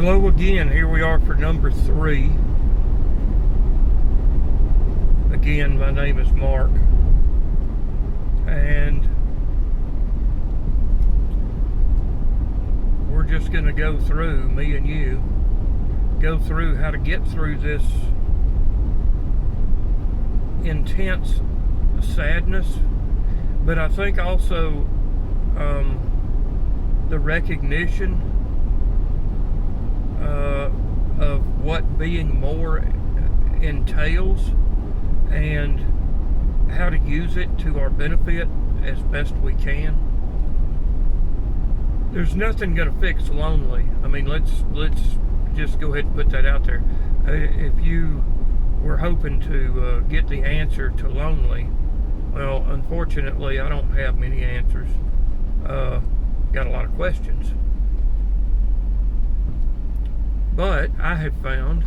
Hello again, here we are for number 3. Again, my name is Mark, and we're just going to go through, me and you, go through how to get through this intense sadness, but I think also the recognition of what being more entails and how to use it to our benefit as best we can. There's nothing going to fix lonely. I mean, let's just go ahead and put that out there. If you were hoping to get the answer to lonely, well, unfortunately, I don't have many answers. Got a lot of questions. But I have found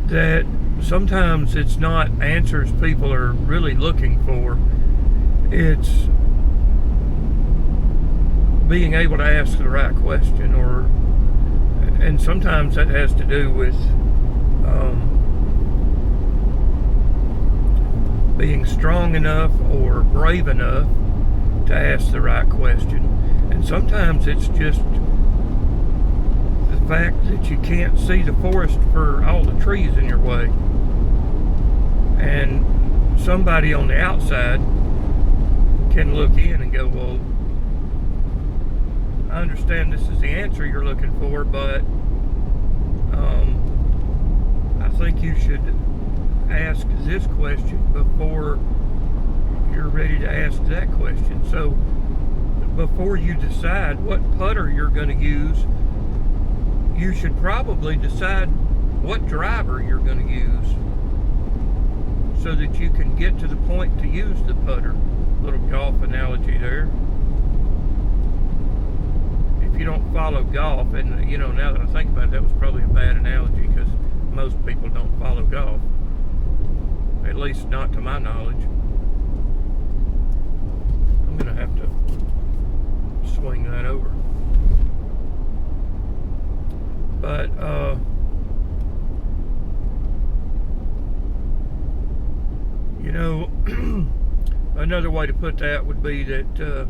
that sometimes it's not answers people are really looking for. It's being able to ask the right question, and sometimes that has to do with being strong enough or brave enough to ask the right question. And sometimes it's just the fact that you can't see the forest for all the trees in your way, and somebody on the outside can look in and go, well, I understand this is the answer you're looking for, but I think you should ask this question before you're ready to ask that question. So before you decide what putter you're going to use, you should probably decide what driver you're going to use so that you can get to the point to use the putter. Little golf analogy there. If you don't follow golf, and you know, now that I think about it, that was probably a bad analogy because most people don't follow golf, at least not to my knowledge. I'm going to have to swing that over. But you know, another way to put that would be that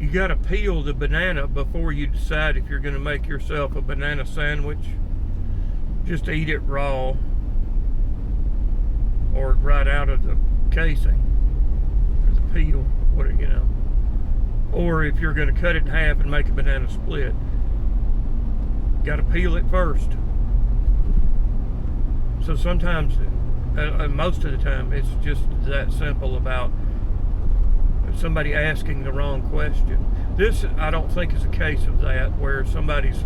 you got to peel the banana before you decide if you're going to make yourself a banana sandwich. Just eat it raw or right out of the casing or the peel, what, you know. Or if you're going to cut it in half and make a banana split, got to peel it first. So sometimes, most of the time, it's just that simple about somebody asking the wrong question. This, I don't think, is a case of that, where somebody's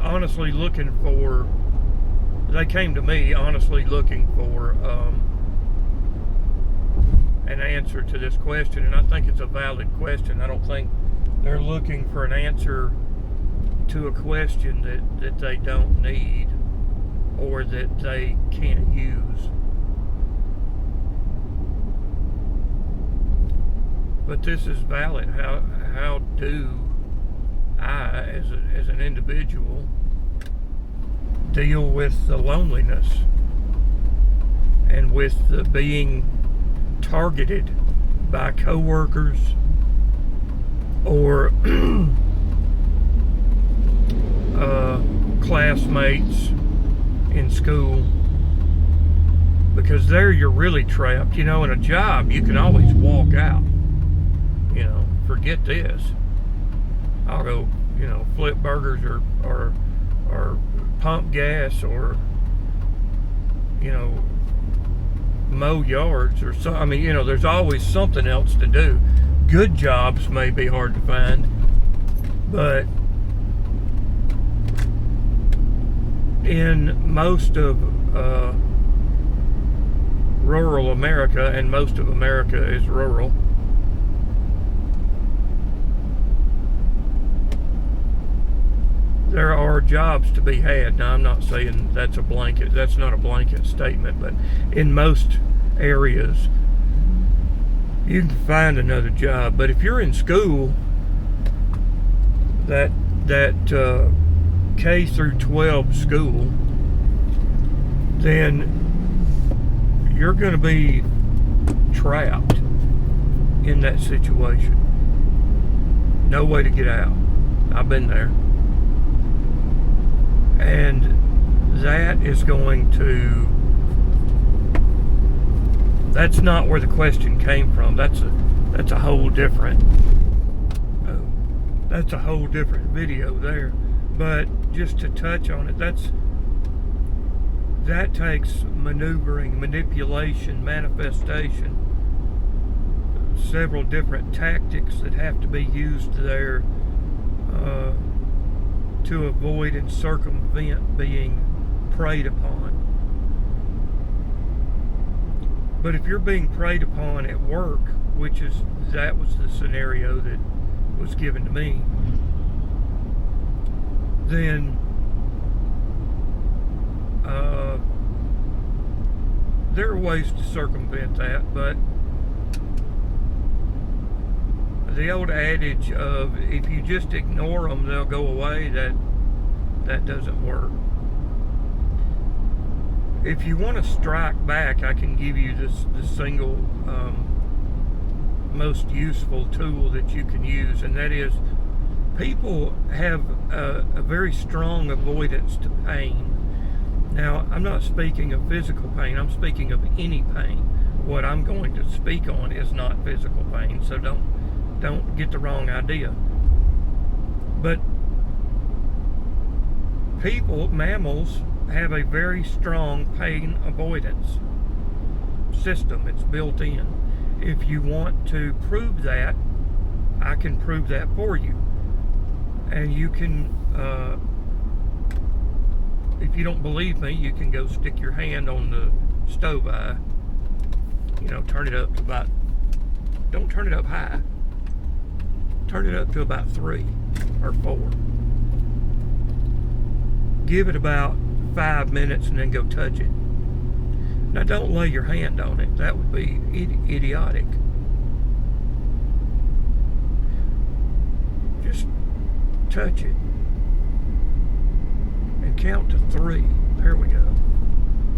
honestly looking for, they came to me honestly looking for an answer to this question, and I think it's a valid question. I don't think they're looking for an answer to a question that they don't need or that they can't use. But this is valid. How do I, as an individual, deal with the loneliness and with the being targeted by coworkers or classmates in school? Because there you're really trapped. You know, in a job you can always walk out. You know, forget this. I'll go, you know, flip burgers or pump gas or, you know, mow yards or so. I mean, you know, there's always something else to do. Good jobs may be hard to find, but in most of rural America, and most of America is rural, there are jobs to be had. Now, I'm not saying that's not a blanket statement, but in most areas you can find another job. But if you're in school, that K through 12 school, then you're going to be trapped in that situation. No way to get out. I've been there. And that is going to, that's not where the question came from. That's a whole different video there. But just to touch on it, that takes maneuvering, manipulation, manifestation, several different tactics that have to be used there to avoid and circumvent being preyed upon. But if you're being preyed upon at work, that was the scenario that was given to me, then there are ways to circumvent that, but the old adage of if you just ignore them, they'll go away, that doesn't work. If you want to strike back, I can give you the single most useful tool that you can use, and that is, people have a very strong avoidance to pain. Now, I'm not speaking of physical pain, I'm speaking of any pain. What I'm going to speak on is not physical pain, so don't get the wrong idea. But mammals have a very strong pain avoidance system. It's built in. If you want to prove that, I can prove that for you. And you can, if you don't believe me, you can go stick your hand on the stove eye. Turn it up to about, don't turn it up high. Turn it up to about 3 or 4. Give it about 5 minutes and then go touch it. Now, don't lay your hand on it. That would be idiotic. Just touch it and count to 3. There we go.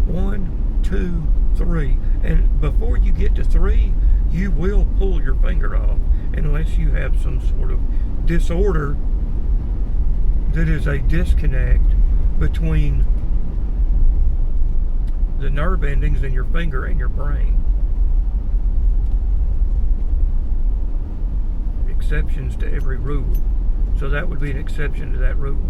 1, 2, 3. And before you get to 3, you will pull your finger off, unless you have some sort of disorder that is a disconnect between the nerve endings in your finger and your brain. Exceptions to every rule. So that would be an exception to that rule.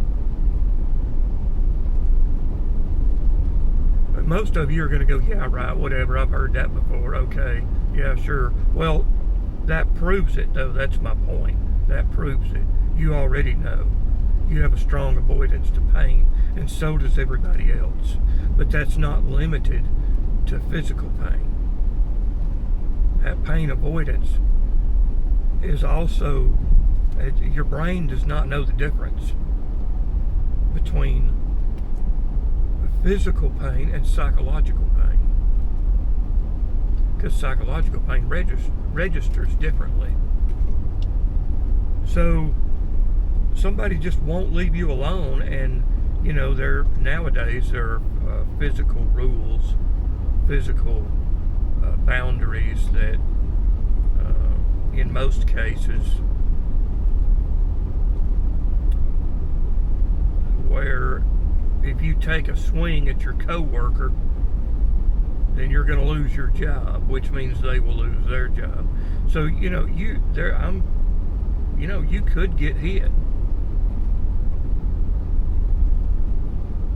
But most of you are going to go, yeah, right, whatever, I've heard that before, okay, yeah, sure. Well, that proves it, though. That's my point. That proves it. You already know. You have a strong avoidance to pain, and so does everybody else. But that's not limited to physical pain. That pain avoidance is also, your brain does not know the difference between physical pain and psychological pain, because psychological pain registers differently. So somebody just won't leave you alone, and nowadays there are physical rules, physical boundaries that in most cases where if you take a swing at your coworker, then you're going to lose your job, which means they will lose their job. So you could get hit.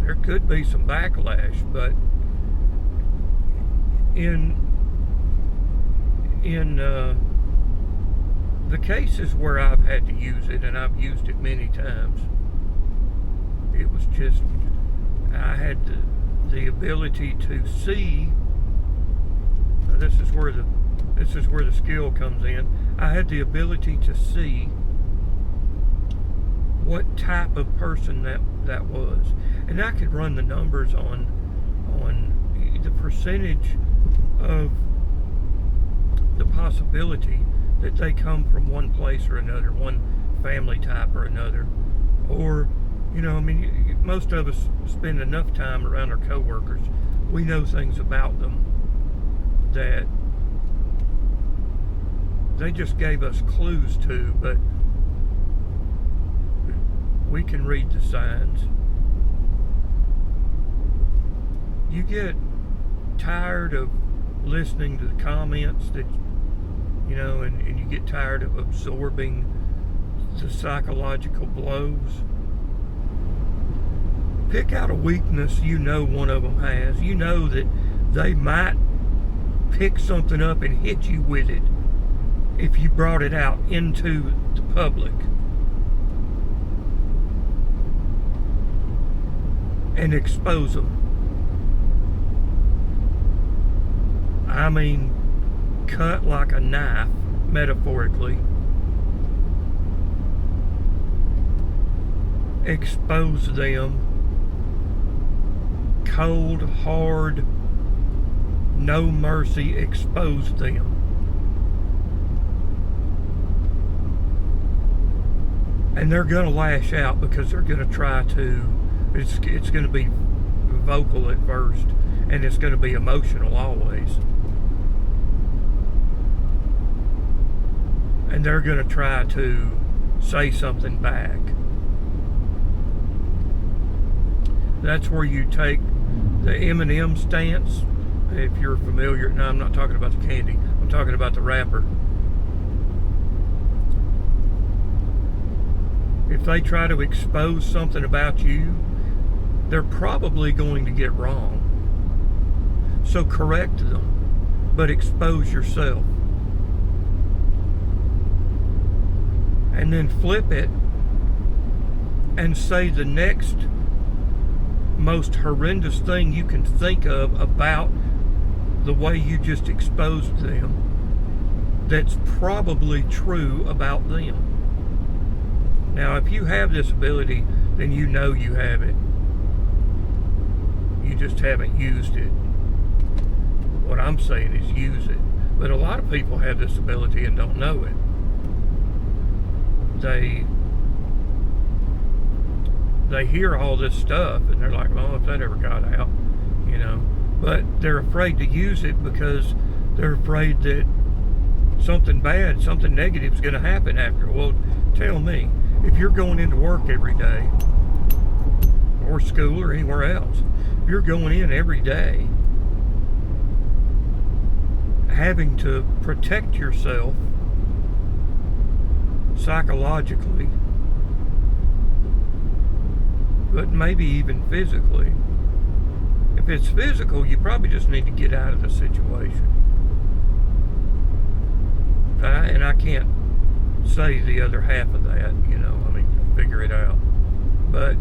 There could be some backlash, but in the cases where I've had to use it, and I've used it many times, it was just, I had the ability to see. This is where the skill comes in. I had the ability to see what type of person that was, and I could run the numbers on the percentage of the possibility that they come from one place or another, one family type or another. Or, you know, I mean, most of us spend enough time around our coworkers. We know things about them that they just gave us clues to, but we can read the signs. You get tired of listening to the comments that, you know, and you get tired of absorbing the psychological blows. Pick out a weakness you know one of them has. You know that they might pick something up and hit you with it if you brought it out into the public. And expose them. I mean, cut like a knife, metaphorically. Expose them. Cold, hard, no mercy, expose them. And they're going to lash out because they're going to try to, it's going to be vocal at first, and it's going to be emotional always. And they're going to try to say something back. That's where you take the M&M stance. If you're familiar, no, I'm not talking about the candy. I'm talking about the wrapper. If they try to expose something about you, they're probably going to get wrong. So correct them, but expose yourself. And then flip it and say the next most horrendous thing you can think of about the way you just exposed them that's probably true about them. Now, if you have this ability, then you know you have it. You just haven't used it. What I'm saying is use it. But a lot of people have this ability and don't know it. They hear all this stuff and they're like, well, if that ever got out, you know. But they're afraid to use it because they're afraid that something bad, something negative is going to happen after. Well, tell me, if you're going into work every day, or school or anywhere else, if you're going in every day having to protect yourself psychologically, but maybe even physically. If it's physical, you probably just need to get out of the situation. And I can't say the other half of that, you know, I mean, figure it out. But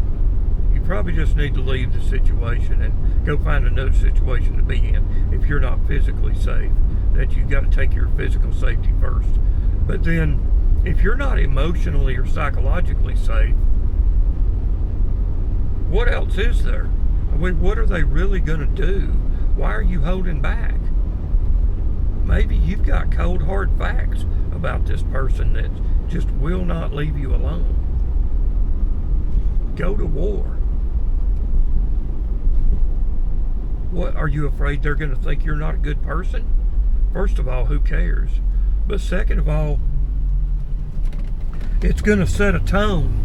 you probably just need to leave the situation and go find another situation to be in if you're not physically safe. That you've got to take your physical safety first. But then, if you're not emotionally or psychologically safe, what else is there? I mean, what are they really going to do? Why are you holding back? Maybe you've got cold, hard facts about this person that just will not leave you alone. Go to war. What, are you afraid they're going to think you're not a good person? First of all, who cares? But second of all, it's going to set a tone.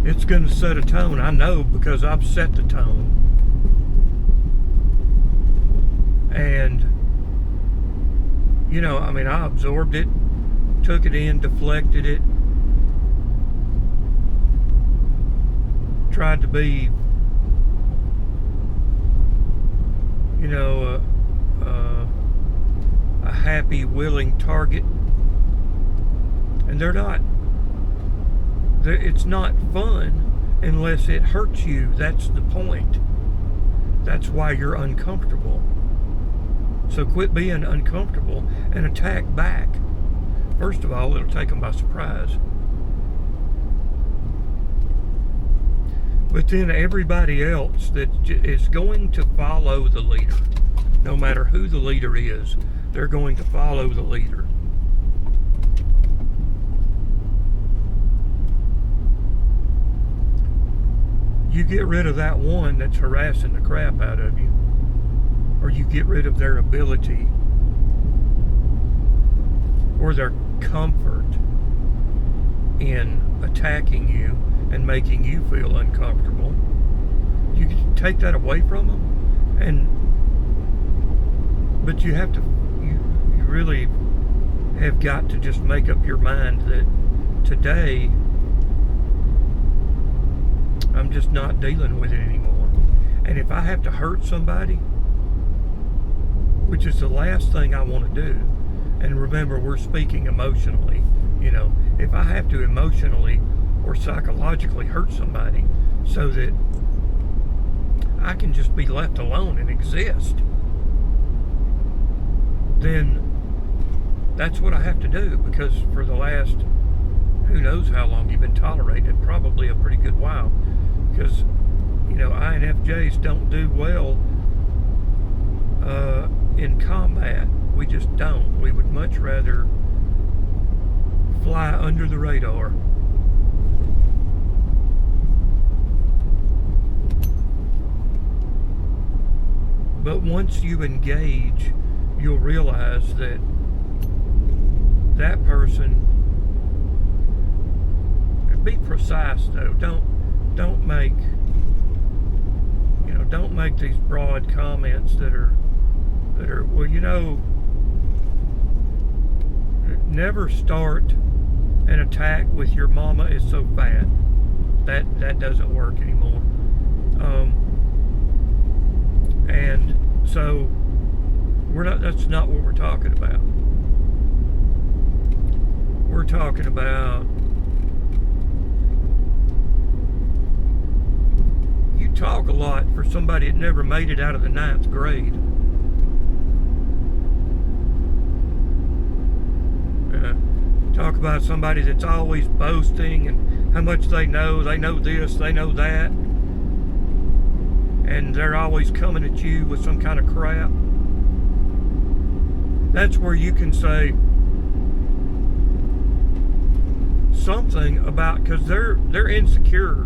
It's going to set a tone. I know because I've set the tone. And, you know, I mean, I absorbed it, took it in, deflected it, tried to be, you know, a happy, willing target. And they're not. It's not fun unless it hurts you. That's the point. That's why you're uncomfortable. So quit being uncomfortable and attack back. First of all, it'll take them by surprise. But then everybody else that is going to follow the leader, No matter who the leader is, they're going to follow the leader. You get rid of that one that's harassing the crap out of you, or you get rid of their ability or their comfort in attacking you and making you feel uncomfortable. You take that away from them, but you have to, you really have got to just make up your mind that today I'm just not dealing with it anymore. And if I have to hurt somebody, which is the last thing I want to do, and remember, we're speaking emotionally, if I have to emotionally or psychologically hurt somebody so that I can just be left alone and exist, then that's what I have to do, because for the last, who knows how long you've been tolerated, probably a pretty good while, because, INFJs don't do well in combat. We just don't. We would much rather fly under the radar. But once you engage, you'll realize that that person, be precise though, don't make these broad comments that are well, never start an attack with your mama is so fat. That doesn't work anymore. And so that's not what we're talking about. We're talking about, you talk a lot for somebody that never made it out of the 9th grade. Talk about somebody that's always boasting and how much they know this, they know that, and they're always coming at you with some kind of crap. That's where you can say something about, because they're insecure.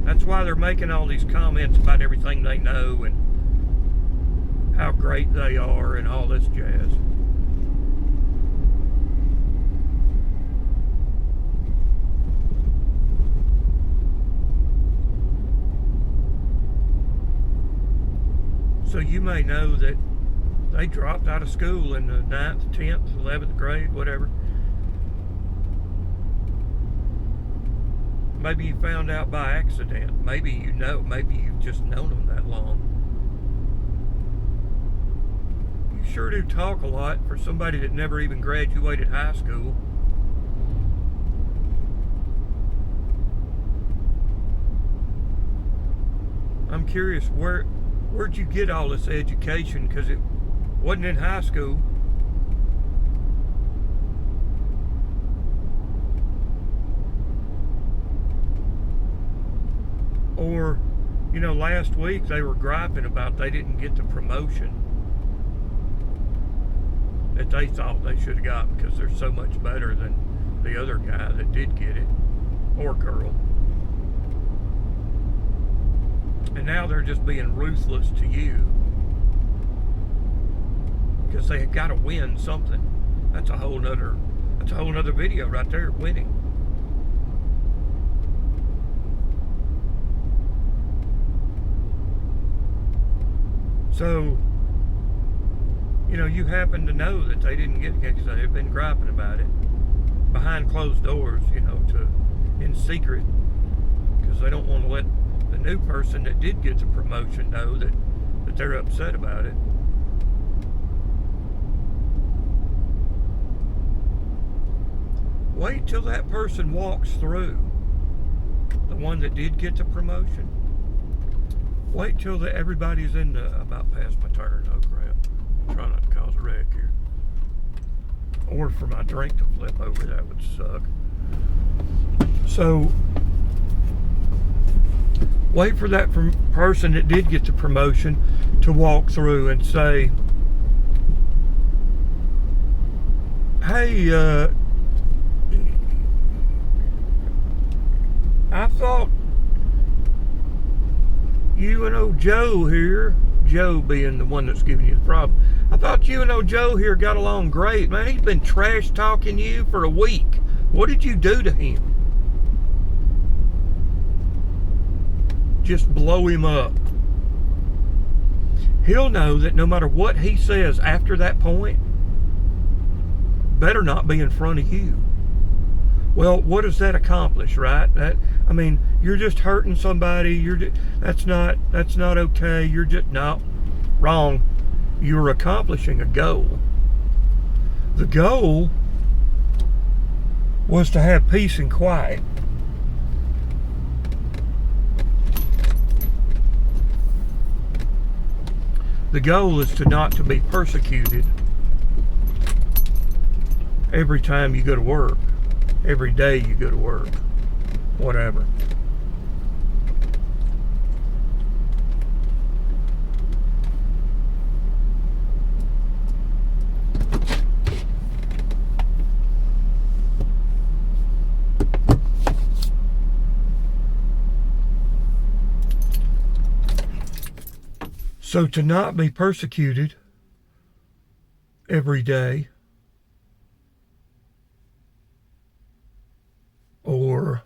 That's why they're making all these comments about everything they know and how great they are and all this jazz. So you may know that they dropped out of school in the 9th, 10th, 11th grade, whatever. Maybe you found out by accident. Maybe you've just known them that long. You sure do talk a lot for somebody that never even graduated high school. I'm curious, where'd you get all this education? Because it wasn't in high school. Or, last week they were griping about they didn't get the promotion that they thought they should have got because they're so much better than the other guy that did get it, or girl. And now they're just being ruthless to you because they have got to win something. That's a whole nother video right there, winning. So, you happen to know that they didn't get it because they've been griping about it behind closed doors, in secret, because they don't want to let the new person that did get the promotion know that they're upset about it. Wait till that person walks through, the one that did get the promotion. Wait till everybody's in about past my turn. Oh crap. I'm trying not to cause a wreck here. Or for my drink to flip over, that would suck. So, Wait for that person that did get the promotion to walk through and say, hey, I thought you and old Joe here, Joe being the one that's giving you the problem, I thought you and old Joe here got along great. Man, he's been trash talking you for a week. What did you do to him? Just blow him up. He'll know that no matter what he says after that point, better not be in front of you. Well, what does that accomplish, right? I mean, you're just hurting somebody. That's not okay. You're just no, wrong. You're accomplishing a goal. The goal was to have peace and quiet. The goal is not to be persecuted every time you go to work, every day you go to work, whatever. So to not be persecuted every day, or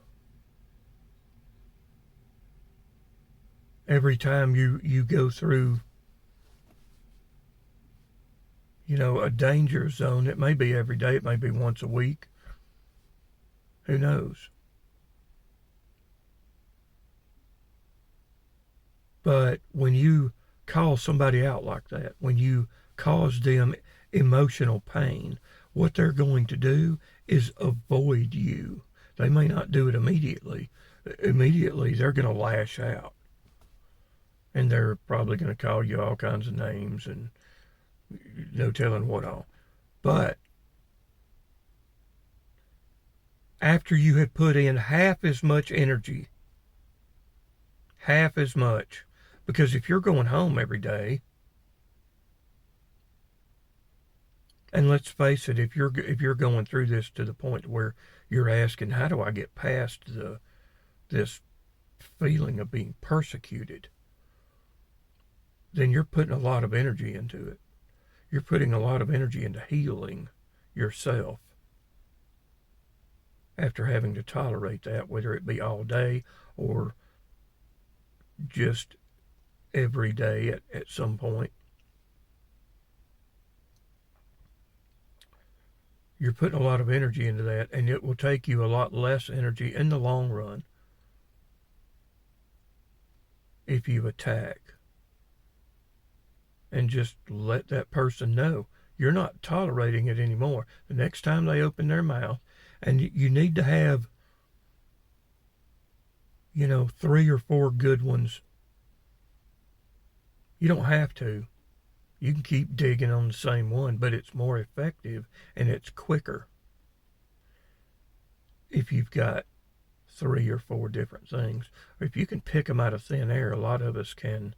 every time you go through, a danger zone. It may be every day, it may be once a week. Who knows? But when you call somebody out like that, when you cause them emotional pain, what they're going to do is avoid you. They may not do it immediately. Immediately, they're going to lash out. And they're probably going to call you all kinds of names and no telling what all. But after you have put in half as much energy, because if you're going home every day, and let's face it, if you're going through this to the point where you're asking, how do I get past this feeling of being persecuted, then you're putting a lot of energy into it. You're putting a lot of energy into healing yourself after having to tolerate that, whether it be all day or just every day at some point. You're putting a lot of energy into that, and it will take you a lot less energy in the long run if you attack. And just let that person know you're not tolerating it anymore. The next time they open their mouth, and you need to have, 3 or 4 good ones. You don't have to. You can keep digging on the same one, but it's more effective and it's quicker if you've got 3 or 4 different things. Or if you can pick them out of thin air, a lot of us can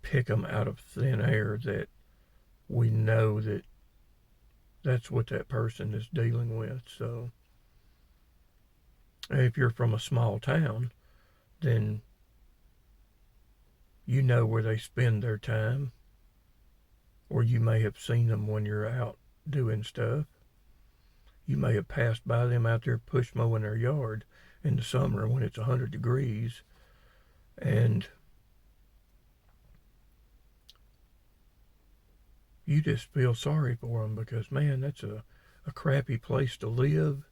pick them out of thin air that we know that's what that person is dealing with. So if you're from a small town, then you know where they spend their time, or you may have seen them when you're out doing stuff. You may have passed by them out there push mowing their yard in the summer when it's 100 degrees, and you just feel sorry for them because, man, that's a crappy place to live,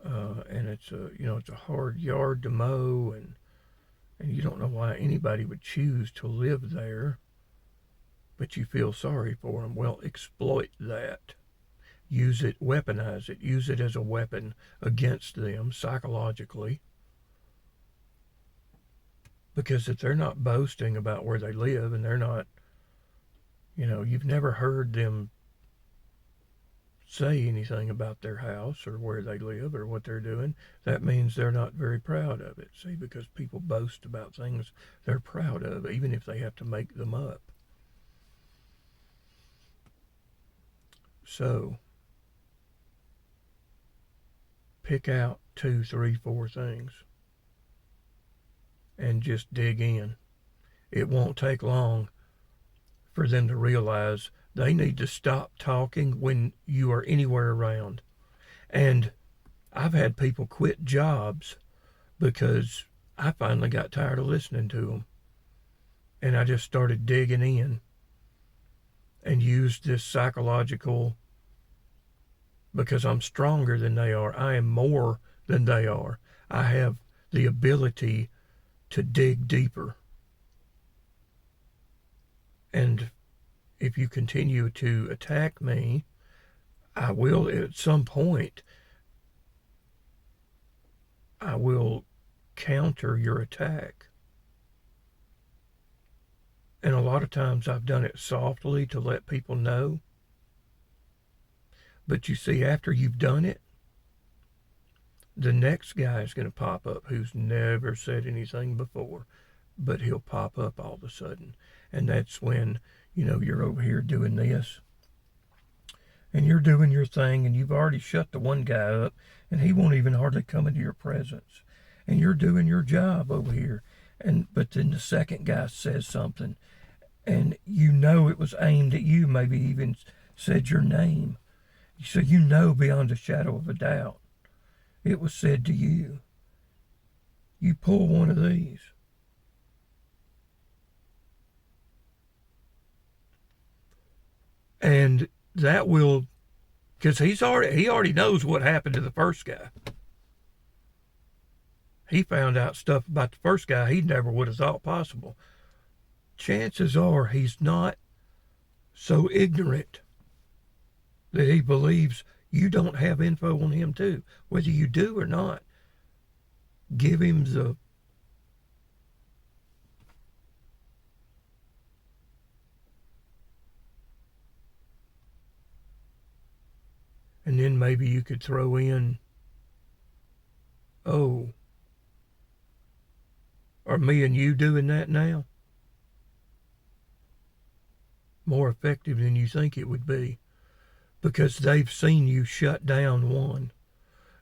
and it's a hard yard to mow, and you don't know why anybody would choose to live there, but you feel sorry for them. Well, exploit that. Use it, weaponize it, use it as a weapon against them psychologically. Because if they're not boasting about where they live, and they're not, you've never heard them say anything about their house or where they live or what they're doing, that means they're not very proud of it. See, because people boast about things they're proud of, even if they have to make them up. So, pick out 2, 3, 4 things and just dig in. It won't take long for them to realize they need to stop talking when you are anywhere around. And I've had people quit jobs because I finally got tired of listening to them. And I just started digging in and used this psychological, because I'm stronger than they are. I am more than they are. I have the ability to dig deeper. And if you continue to attack me, I will at some point, I will counter your attack. And a lot of times I've done it softly to let people know. But you see, after you've done it, the next guy is going to pop up who's never said anything before, but he'll pop up all of a sudden. And that's when, you're over here doing this and you're doing your thing and you've already shut the one guy up and he won't even hardly come into your presence. And you're doing your job over here. But then the second guy says something and it was aimed at you, maybe even said your name. So beyond a shadow of a doubt it was said to you. You pull one of these. And that will, because he already knows what happened to the first guy. He found out stuff about the first guy he never would have thought possible. Chances are he's not so ignorant that he believes you don't have info on him too. Whether you do or not, give him the and then maybe you could throw in, oh, are me and you doing that now? More effective than you think it would be, because they've seen you shut down one.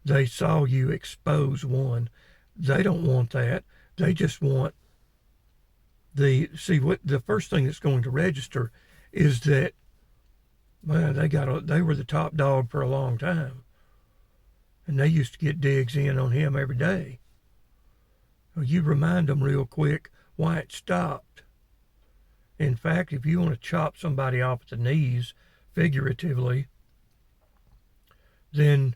They saw you expose one. They don't want that. They just want the first thing that's going to register is that, man, they were the top dog for a long time. And they used to get digs in on him every day. Well, you remind them real quick why it stopped. In fact, if you want to chop somebody off at the knees, figuratively, then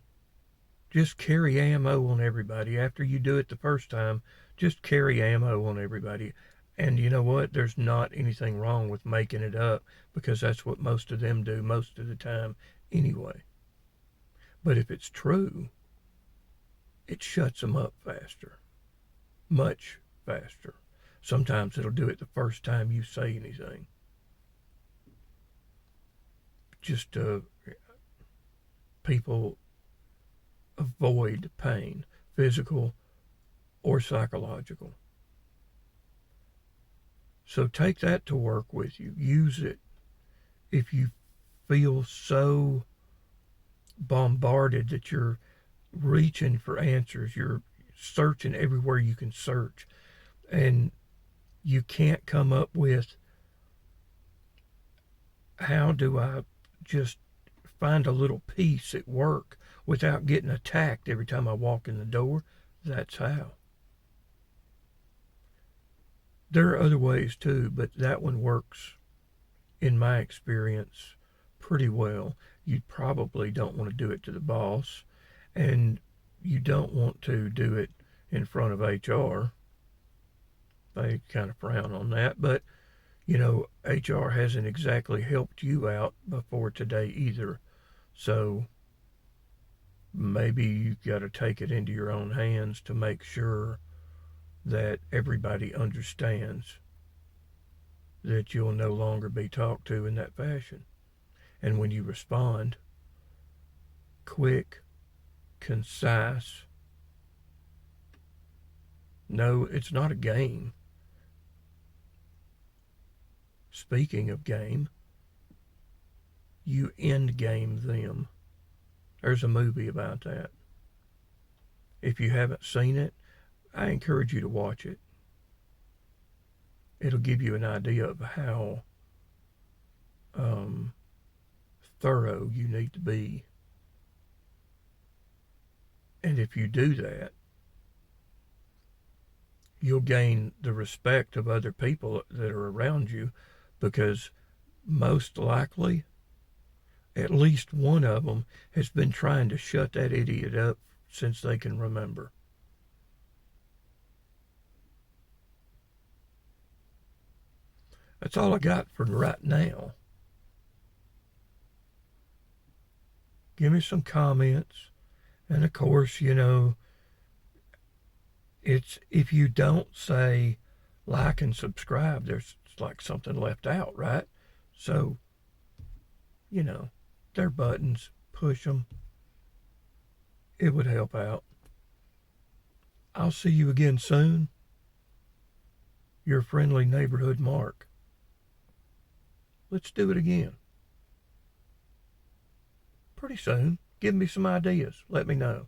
just carry ammo on everybody. After you do it the first time, just carry ammo on everybody. And you know what? There's not anything wrong with making it up, because that's what most of them do most of the time anyway. But if it's true, it shuts them up faster. Much faster. Sometimes it'll do it the first time you say anything. Just people avoid pain, physical or psychological. So take that to work with you. Use it. If you feel so bombarded that you're reaching for answers, you're searching everywhere you can search, and you can't come up with, how do I just find a little peace at work without getting attacked every time I walk in the door? That's how. There are other ways too, but that one works, in my experience, pretty well. You probably don't want to do it to the boss, and you don't want to do it in front of HR. They kind of frown on that, but HR hasn't exactly helped you out before today either. So maybe you've got to take it into your own hands to make sure that everybody understands that you'll no longer be talked to in that fashion. And when you respond, quick, concise. No, it's not a game. Speaking of game, you end game them. There's a movie about that. If you haven't seen it, I encourage you to watch it. It'll give you an idea of how um, thorough you need to be. And if you do that, you'll gain the respect of other people that are around you, because most likely at least one of them has been trying to shut that idiot up since they can remember. That's all I got for right now. Give me some comments. And of course, it's if you don't say like and subscribe, there's like something left out, right? So, they're buttons. Push them. It would help out. I'll see you again soon. Your friendly neighborhood Mark. Let's do it again. Pretty soon. Give me some ideas. Let me know.